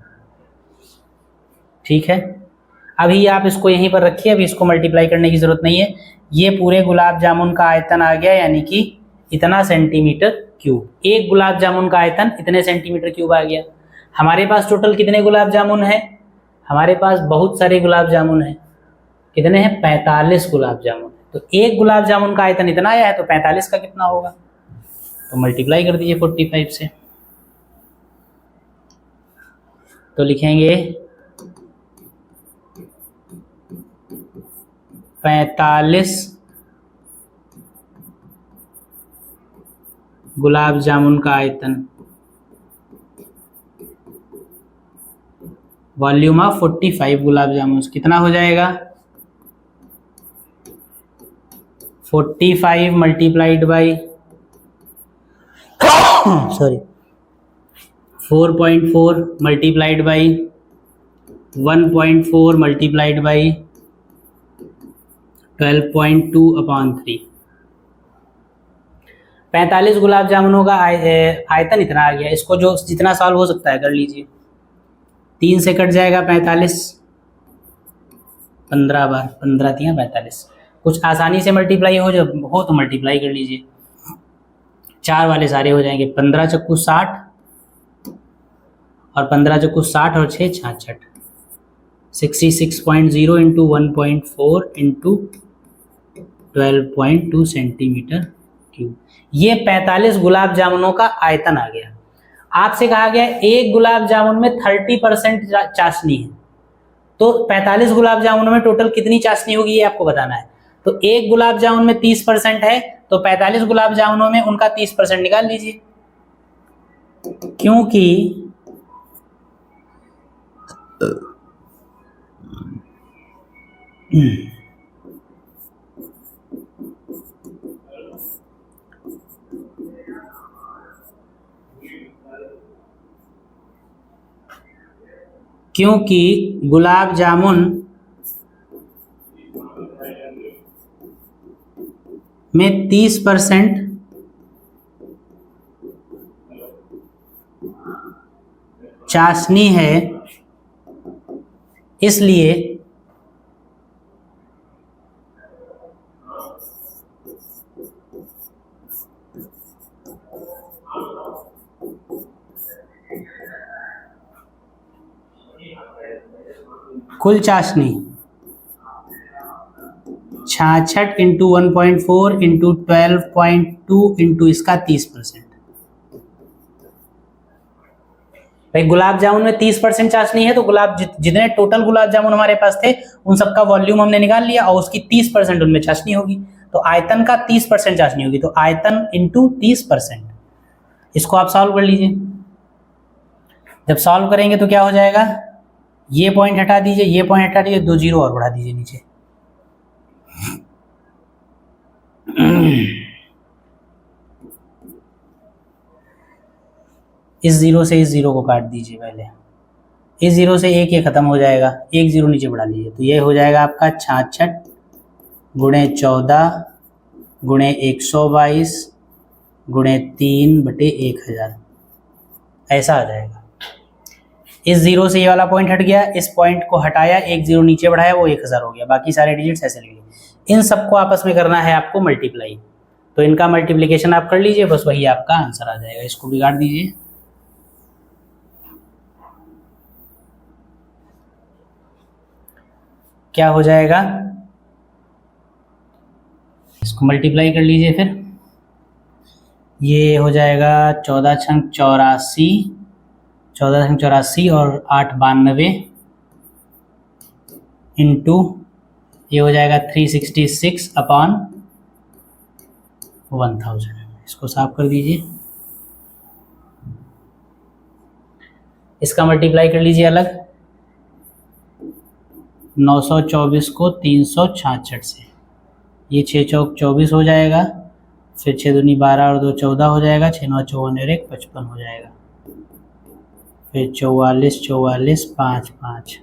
Speaker 1: ठीक है, अभी आप इसको यहीं पर रखिए, अभी इसको मल्टीप्लाई करने की जरूरत नहीं है। ये पूरे गुलाब जामुन का आयतन आ गया, यानी कि इतना सेंटीमीटर क्यूब। एक गुलाब जामुन का आयतन इतने सेंटीमीटर क्यूब आ गया। हमारे पास टोटल कितने गुलाब जामुन है? हमारे पास बहुत सारे गुलाब जामुन है। कितने हैं? 45 गुलाब जामुन। तो एक गुलाब जामुन का आयतन इतना आया है, तो 45 का कितना होगा? तो मल्टीप्लाई कर दीजिए 45 से। तो लिखेंगे 45 गुलाब जामुन का आयतन, वॉल्यूम ऑफ 45 गुलाब जामुन कितना हो जाएगा? 45 multiplied by 4.4 multiplied by 1.4 multiplied by 12.2 upon 3। 45 गुलाब जामुनों का आयतन इतना आ गया। इसको जो जितना सॉल्व हो सकता है कर लीजिए। 3 से कट जाएगा 45, 15 बार, 15 3 45। कुछ आसानी से मल्टीप्लाई हो तो मल्टीप्लाई कर लीजिए। 4 वाले सारे हो जाएंगे। 15 चक्कू 60 और 15 चक्कू 60 और 6 66, 66.0 इंटू 1.4 इंटू 12.2 सेंटीमीटर क्यूब। ये 45 गुलाब जामुनों का आयतन आ गया। आपसे कहा गया एक गुलाब जामुन में 30% चाशनी है, तो 45 गुलाब जामुनों में टोटल कितनी चाशनी होगी ये आपको बताना है। तो एक गुलाब जामुन में 30% है, तो 45 गुलाब जामुनों में उनका 30% निकाल लीजिए, क्योंकि गुलाब जामुन में 30% चाशनी है, इसलिए कुल चाशनी 66 इंटू 1.4 इंटू 12.2 इंटू इसका 30%। भाई गुलाब जामुन में 30% चाशनी है, तो जितने टोटल गुलाब जामुन हमारे पास थे उन सबका वॉल्यूम हमने निकाल लिया और उसकी 30% उनमें चाशनी होगी, तो आयतन का 30% चाशनी होगी। तो आयतन इंटू 30%, इसको आप सॉल्व कर लीजिए। जब सॉल्व करेंगे तो क्या हो जाएगा? ये पॉइंट हटा दीजिए, ये पॉइंट हटा दीजिए, 2 जीरो और बढ़ा दीजिए नीचे। इस जीरो से इस जीरो को काट दीजिए पहले। इस जीरो से एक ये खत्म हो जाएगा, एक जीरो नीचे बढ़ा लीजिए, तो ये हो जाएगा आपका 66 गुणे 14 गुणे 122 गुणे 3/1000, ऐसा आ जाएगा। इस जीरो से ये वाला पॉइंट हट गया, इस पॉइंट को हटाया, एक जीरो नीचे बढ़ाया, वो 1000 हो गया। बाकी सारे डिजिट्स ऐसे लिख लीजिए। इन सबको आपस में करना है आपको मल्टीप्लाई, तो इनका मल्टीप्लिकेशन आप कर लीजिए, बस वही आपका आंसर आ जाएगा। इसको बिगाड़ दीजिए। क्या हो जाएगा? इसको मल्टीप्लाई कर लीजिए फिर। ये हो जाएगा 14 छंग 84, 14 छंग 84 और 8 92 इंटू ये हो जाएगा 366 अपॉन 1000। इसको साफ कर दीजिए। इसका मल्टीप्लाई कर लीजिए अलग, 924 को 366 से, ये 6 चौक 24 हो जाएगा, फिर 6 दूनी 12 और 2 14 हो जाएगा, 6 9 54 और 1 55 हो जाएगा। फिर 44 44 5 5,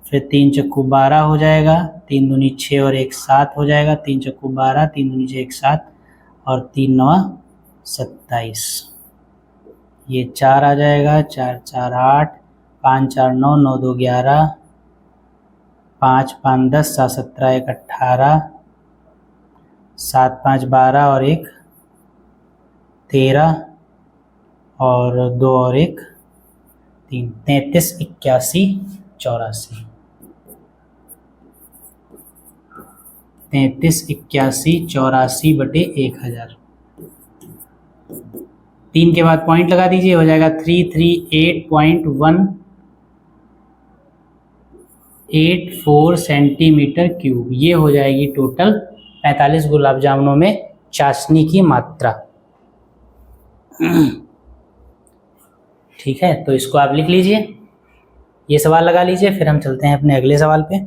Speaker 1: फिर 3 चक्कू 12 हो जाएगा, 3 दूनी 6 और 1 7 हो जाएगा, 3 चक्कू 12, 3 दूनी 6 1 7 और 3 9 27। ये 4 आ जाएगा, 4 4 8, 5 4 9, 9 2 11, 5 5 10, 7 17 1 18, 7 5 12 और 1 13 और 2 और 1 3, 33 81 84, 33 81 84 बटे 1000। 3 के बाद पॉइंट लगा दीजिए, हो जाएगा 338.184 सेंटीमीटर क्यूब। ये हो जाएगी टोटल 45 गुलाब जामुनों में चाशनी की मात्रा। ठीक है, तो इसको आप लिख लीजिए, ये सवाल लगा लीजिए, फिर हम चलते हैं अपने अगले सवाल पे।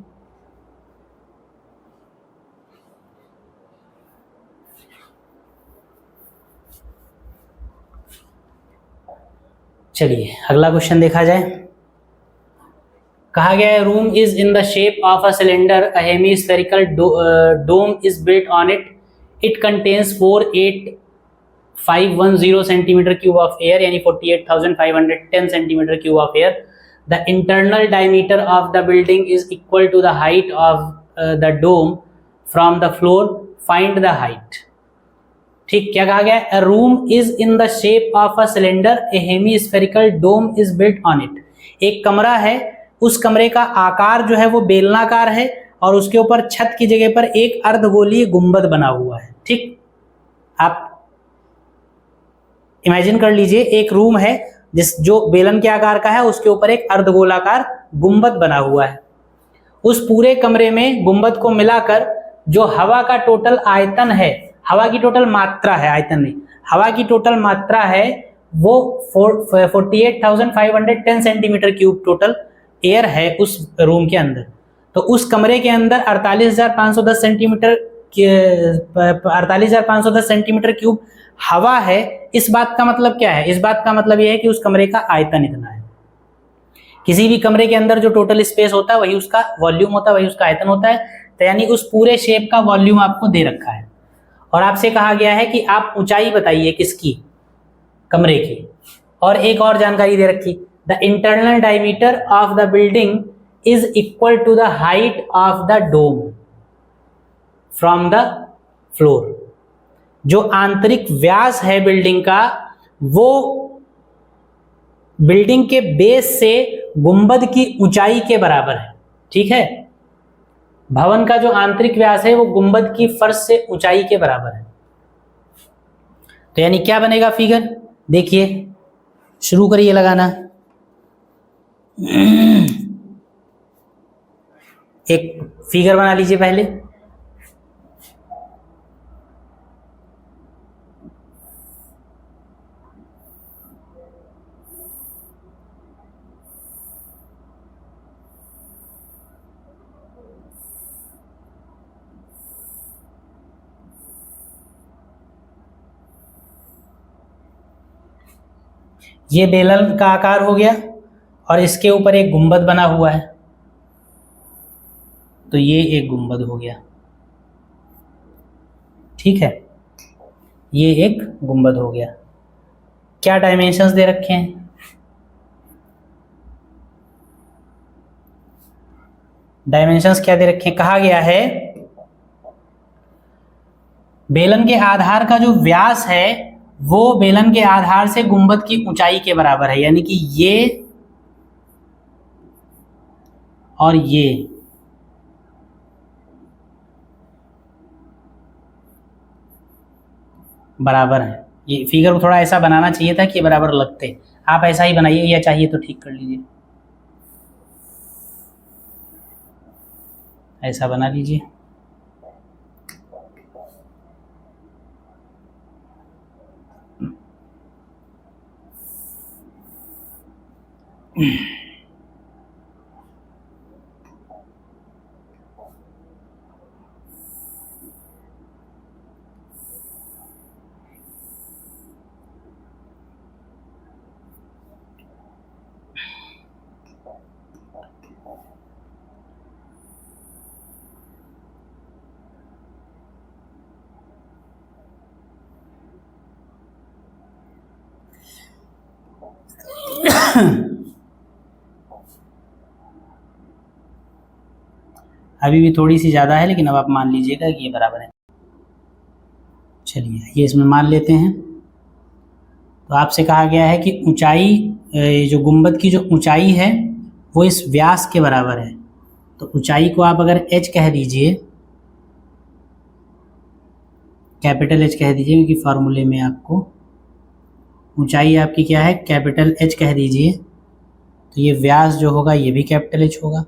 Speaker 1: चलिए अगला क्वेश्चन देखा जाए। कहा गया है room is in the shape of a cylinder, a hemispherical dome is built on it, it contains 48510 centimetre cube of air, यानी 48,510 centimetre cube of air. The internal diameter of the building is equal to the height of the dome from the floor, find the height. ठीक, क्या कहा गया? A room is in the shape of a cylinder, a hemispherical dome is built on it. एक कमरा है, उस कमरे का आकार जो है वो बेलनाकार है और उसके ऊपर छत की जगह पर एक अर्धगोलीय गुंबद बना हुआ है। ठीक, आप इमेजिन कर लीजिए, एक रूम है जो बेलन के आकार का है, उसके ऊपर एक अर्धगोलाकार गुंबद बना हुआ है। उस पूरे कमरे में गुंबद को मिलाकर जो हवा का टोटल आयतन है, हवा की टोटल मात्रा है, आयतन नहीं, हवा की टोटल मात्रा है वो 48,510 सेंटीमीटर क्यूब टोटल एयर है उस रूम के अंदर। तो उस कमरे के अंदर 48,510 सेंटीमीटर क्यूब हवा है। इस बात का मतलब क्या है? इस बात का मतलब यह है कि उस कमरे का आयतन इतना है। किसी भी कमरे के अंदर जो टोटल स्पेस होता है वही उसका वॉल्यूम होता है, वही उसका आयतन होता है। तो यानी उस पूरे शेप का वॉल्यूम आपको दे रखा है और आपसे कहा गया है कि आप ऊंचाई बताइए किसकी? कमरे की। और एक और जानकारी दे रखी, the internal diameter of the building is equal to the height of the dome from the floor. जो आंतरिक व्यास है बिल्डिंग का, वो बिल्डिंग के बेस से गुंबद की ऊंचाई के बराबर है। ठीक है, भवन का जो आंतरिक व्यास है वो गुंबद की फर्श से ऊंचाई के बराबर है। तो यानी क्या बनेगा फिगर? देखिए, शुरू करिए लगाना। एक फिगर बना लीजिए पहले। ये बेलन का आकार हो गया और इसके ऊपर एक गुंबद बना हुआ है, तो ये एक गुंबद हो गया। ठीक है, ये एक गुंबद हो गया। क्या डायमेंशंस दे रखे हैं? डायमेंशंस क्या दे रखे हैं? कहा गया है बेलन के आधार का जो व्यास है वो बेलन के आधार से गुंबद की ऊंचाई के बराबर है, यानी कि ये और ये बराबर है। ये फिगर को थोड़ा ऐसा बनाना चाहिए था कि बराबर लगते, आप ऐसा ही बनाइए, या चाहिए तो ठीक कर लीजिए, ऐसा बना लीजिए। अभी भी थोड़ी सी ज़्यादा है, लेकिन अब आप मान लीजिएगा कि ये बराबर है। चलिए ये इसमें मान लेते हैं। तो आपसे कहा गया है कि ऊंचाई, जो गुंबद की जो ऊंचाई है वो इस व्यास के बराबर है। तो ऊंचाई को आप अगर h कह दीजिए, कैपिटल H कह दीजिए, क्योंकि फार्मूले में आपको ऊंचाई आपकी क्या है, कैपिटल H कह दीजिए। तो ये व्यास जो होगा ये भी कैपिटल H होगा।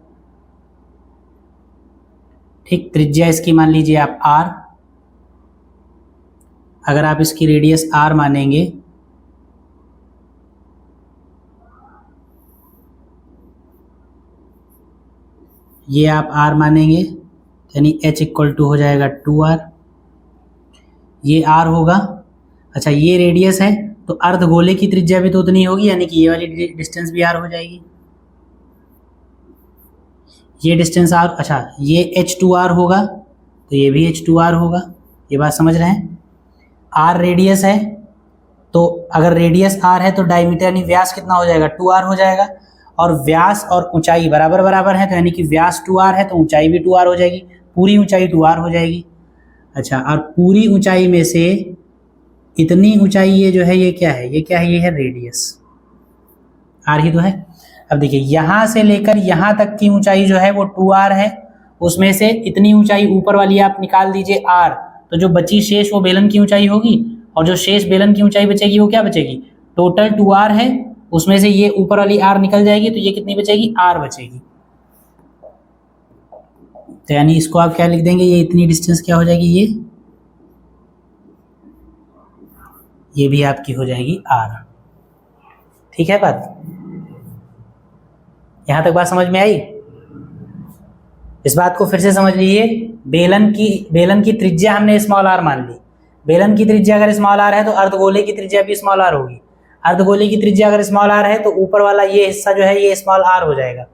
Speaker 1: ठीक, त्रिज्या इसकी मान लीजिए आप r। अगर आप इसकी रेडियस r मानेंगे, ये आप r मानेंगे, यानी h इक्वल टू हो जाएगा 2r, ये r होगा। अच्छा, ये रेडियस है तो अर्धगोले की त्रिज्या भी तो उतनी होगी, यानी कि ये वाली डिस्टेंस भी r हो जाएगी। ये डिस्टेंस r, अच्छा ये h2r होगा तो ये भी h2r होगा। ये बात समझ रहे हैं? r रेडियस है, तो अगर रेडियस r है तो डायमीटर यानी व्यास कितना हो जाएगा, 2r हो जाएगा। और व्यास और ऊंचाई बराबर बराबर है, तो यानी कि व्यास 2r है तो ऊंचाई भी 2r हो जाएगी, पूरी ऊंचाई 2r हो जाएगी। अच्छा, और पूरी ऊंचाई में से इतनी ऊंचाई ये जो है ये क्या है, ये क्या है, ये है रेडियस, r ही तो है। अब देखिए यहाँ से लेकर यहाँ तक की ऊंचाई जो है वो 2r है, उसमें से इतनी ऊंचाई ऊपर वाली आप निकाल दीजिए r, तो जो बची शेष वो बेलन की ऊंचाई होगी, और जो शेष बेलन की ऊंचाई बचेगी वो क्या बचेगी, टोटल 2r है, उसमें से ये ऊपर वाली r निकल जाएगी, तो ये कितनी बचेगी, r बचेगी। तो यानी इसको आप क्या लिख देंगे, ये इतनी डिस्टेंस क्या हो जाएगी, ये भी आपकी हो जाएगी r। ठीक है बात, यहां तक बात समझ में आई? इस बात को फिर से समझ लीजिए। बेलन की त्रिज्या हमने स्मॉल r मान ली। बेलन की त्रिज्या अगर स्मॉल r है तो अर्धगोले की त्रिज्या भी स्मॉल r होगी। अर्धगोले की त्रिज्या अगर स्मॉल r है तो ऊपर वाला ये हिस्सा जो है ये स्मॉल r हो जाएगा।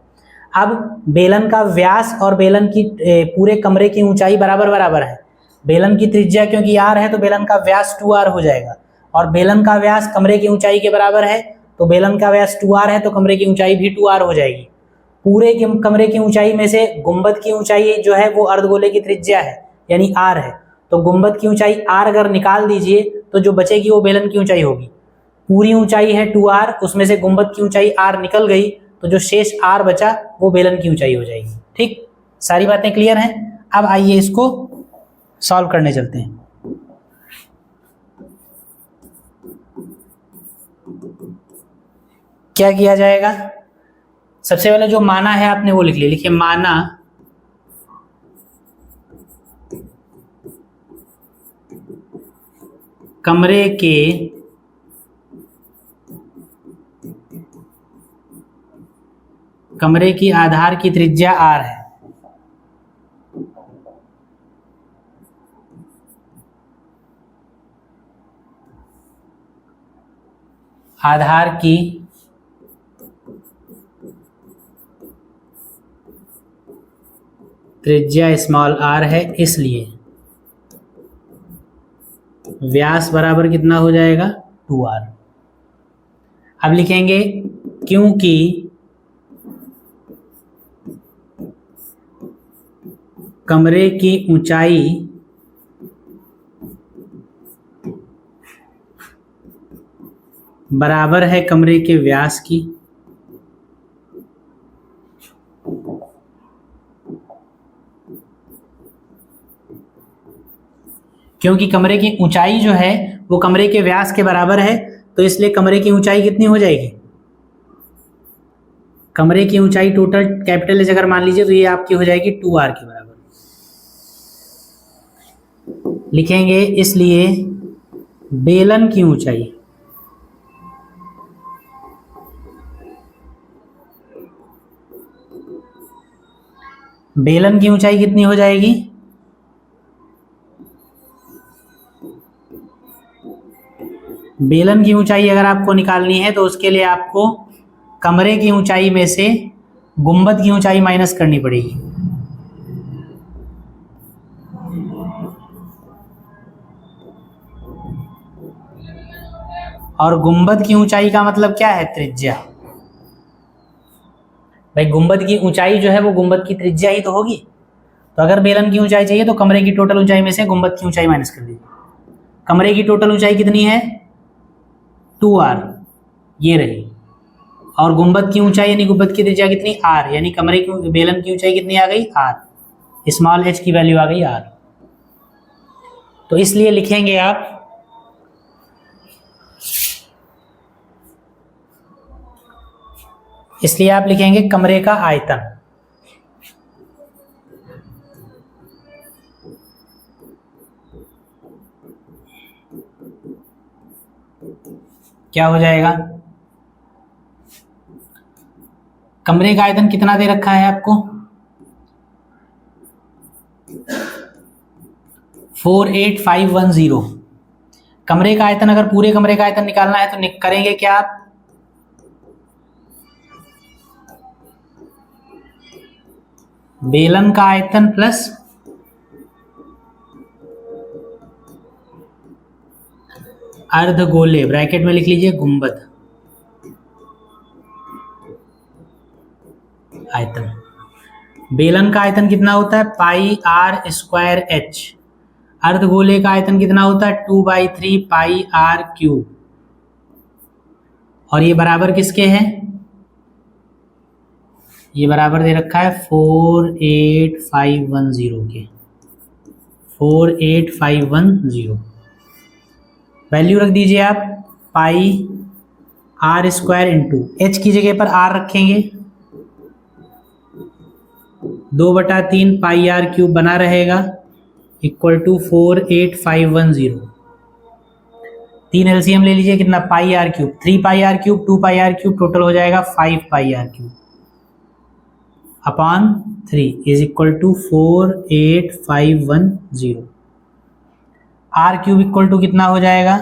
Speaker 1: अब बेलन का व्यास और बेलन की पूरे कमरे की ऊंचाई बराबर बराबर है। बेलन की त्रिज्या क्योंकि r है तो बेलन का व्यास 2r हो जाएगा, और बेलन का व्यास कमरे की ऊंचाई के बराबर है, तो बेलन का व्यास 2r है तो कमरे की ऊंचाई भी 2r हो जाएगी। पूरे कमरे की ऊंचाई में से गुंबद की ऊंचाई जो है वो अर्धगोले की त्रिज्या है, यानी r है, तो गुंबद की ऊंचाई r अगर निकाल दीजिए तो जो बचेगी वो बेलन की ऊंचाई होगी। पूरी ऊंचाई है 2r, उसमें से गुंबद की ऊंचाई r निकल गई, तो जो शेष r बचा वो बेलन की ऊंचाई हो जाएगी। ठीक, सारी बातें क्लियर हैं? अब आइए इसको सॉल्व करने चलते हैं। क्या किया जाएगा, सबसे पहले जो माना है आपने वो लिख लिया। लिखिए माना कमरे की आधार की त्रिज्या r है। आधार की त्रिज्या स्मॉल r है, इसलिए व्यास बराबर कितना हो जाएगा, 2r। अब लिखेंगे क्योंकि कमरे की ऊंचाई बराबर है कमरे के व्यास की, क्योंकि कमरे की ऊंचाई जो है वो कमरे के व्यास के बराबर है, तो इसलिए कमरे की ऊंचाई कितनी हो जाएगी, कमरे की ऊंचाई टोटल कैपिटल H अगर मान लीजिए तो ये आपकी हो जाएगी 2r के बराबर। लिखेंगे इसलिए बेलन की ऊंचाई कितनी हो जाएगी, बेलन की ऊंचाई अगर आपको निकालनी है तो उसके लिए आपको कमरे की ऊंचाई में से गुंबद की ऊंचाई माइनस करनी पड़ेगी। और गुंबद की ऊंचाई का मतलब क्या है, त्रिज्या। भाई गुंबद की ऊंचाई जो है वो गुंबद की त्रिज्या ही तो होगी। तो अगर बेलन की ऊंचाई चाहिए तो कमरे की टोटल ऊंचाई में से गुंबद की ऊंचाई माइनस कर दीजिए। कमरे की टोटल ऊंचाई कितनी है 2r, ये रही। और गुंबद की ऊंचाई यानी गुंबद की त्रिज्या कितनी r, यानी कमरे की बेलन की ऊंचाई कितनी आ गई r, स्मॉल h की वैल्यू आ गई r। तो इसलिए लिखेंगे आप लिखेंगे कमरे का आयतन। क्या हो जाएगा, कमरे का आयतन कितना दे रखा है आपको 48510। कमरे का आयतन, अगर पूरे कमरे का आयतन निकालना है तो करेंगे क्या आप, बेलन का आयतन प्लस अर्धगोले, ब्रैकेट में लिख लीजिए गुंबद आयतन। बेलन का आयतन कितना होता है पाई आर स्क्वायर एच, अर्धगोले का आयतन कितना होता है 2/3 पाई आर क्यूब। और ये बराबर किसके हैं, ये बराबर दे रखा है 48510 के, 48510। वैल्यू रख दीजिए आप पाई आर स्क्वायर इंटू एच की जगह पर आर रखेंगे, 2/3 पाई आर क्यूब बना रहेगा इक्वल टू 48510। 3 एलसीएम ले लीजिए, कितना pi r cube, 3 pi r cube 2 pi r cube, total हो जाएगा 5 pi r cube upon 3 is equal to 48510। R cube equal to कितना हो जाएगा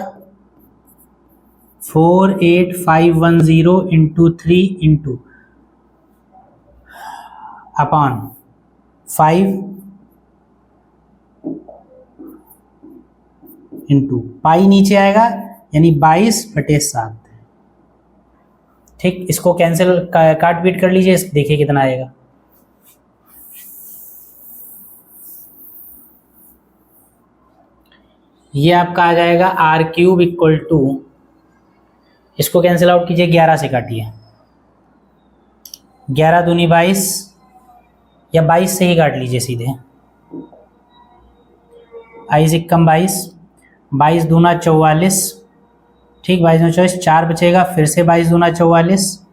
Speaker 1: 48510 into 3 into upon 5 into pi नीचे आएगा यानी 22/7। ठीक, इसको कैंसिल काट पीट कर लीजिए, देखिए कितना आएगा। ये आपका आ जाएगा आर क्यूब इक्वल टू, इसको कैंसिल आउट कीजिए, 11 से काटिए, 11 दूनी 22 या 22 से ही काट लीजिए सीधे, 22 कम 22, 22 दूना 44। ठीक, 22 दूना 24, 4 बचेगा, फिर से 22 दूना 44,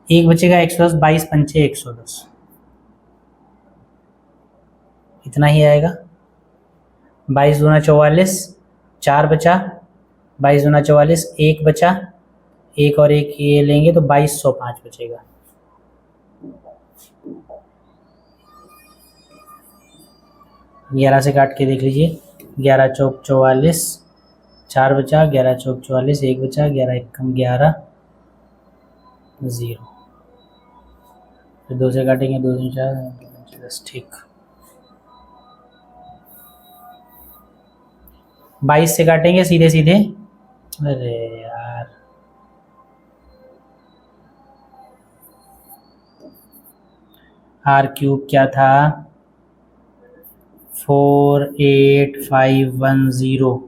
Speaker 1: 1 बचेगा 110, 22 पंचे 110, इतना ही आएगा। 22 दूना 44, 4 बचा, 22 दूना 44, 1 बचा, 1 और 1 ये लेंगे तो 2205 बचेगा। ग्यारह से काट के देख लीजिए, 11 चौक 44, 4 बचा, 11 चौक 44, 1 बचा, 11 1 कम 11, 0, फिर 2 से काटेंगे, 2 दूनी 4, 10। ठीक, 22 से काटेंगे सीधे सीधे, अरे यार आर क्यूब क्या था 48510,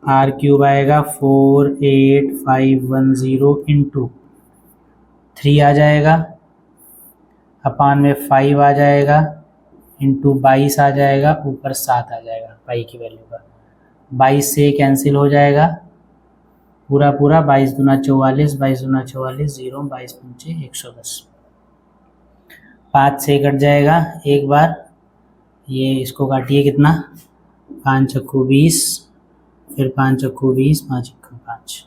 Speaker 1: आर क्यूब आएगा 48510 इंटू 3 आ जाएगा, अपान में 5 आ जाएगा, इंटू 22 आ जाएगा, ऊपर 7 आ जाएगा पाई की वैल्यू का। 22 से कैंसिल हो जाएगा पूरा पूरा, 22 दूना 44, 22 दूना 44, 0, 22 पंचे 110, 5 से कट जाएगा एक बार, ये इसको काटिए कितना, 5 चक्कू 20, फिर 5 चक्कू 20, 5 1 5।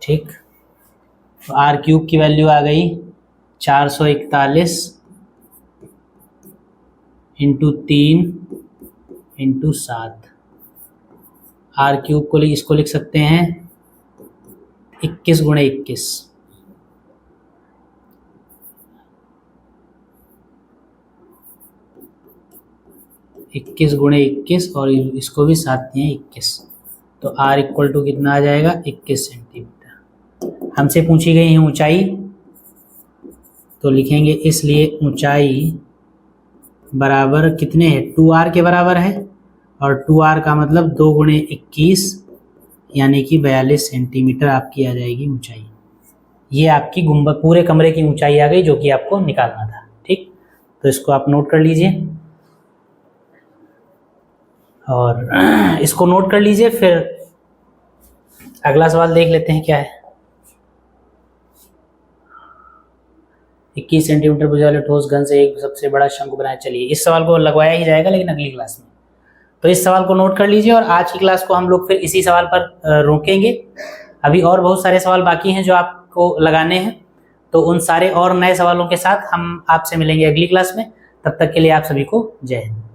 Speaker 1: ठीक, तो आर क्यूब की वैल्यू आ गई 441 इंटू 3 इंटू 7। आर क्यूब को इसको लिख सकते हैं 21 गुणे 21, 21 गुणे 21 और इसको भी 7 दिए 21, तो r इक्वल टू कितना आ जाएगा 21 सेंटीमीटर। हमसे पूछी गई है ऊंचाई, तो लिखेंगे इसलिए ऊंचाई बराबर कितने है, 2r के बराबर है, और 2r का मतलब 2 गुणे 21 यानी कि 42 सेंटीमीटर आपकी आ जाएगी ऊंचाई। ये आपकी गुंबद पूरे कमरे की ऊंचाई आ गई जो कि आपको निकालना था। ठीक, तो इसको आप नोट कर लीजिए और इसको नोट कर लीजिए। फिर अगला सवाल देख लेते हैं क्या है। 21 सेंटीमीटर भुजा वाले ठोस घन से एक सबसे बड़ा शंकु बनाया। चलिए इस सवाल को लगवाया ही जाएगा लेकिन अगली क्लास में, तो इस सवाल को नोट कर लीजिए और आज की क्लास को हम लोग फिर इसी सवाल पर रोकेंगे। अभी और बहुत सारे सवाल बाकी हैं जो आपको लगाने हैं, तो उन सारे और नए सवालों के साथ हम आपसे मिलेंगे अगली क्लास में। तब तक के लिए आप सभी को जय हिंद।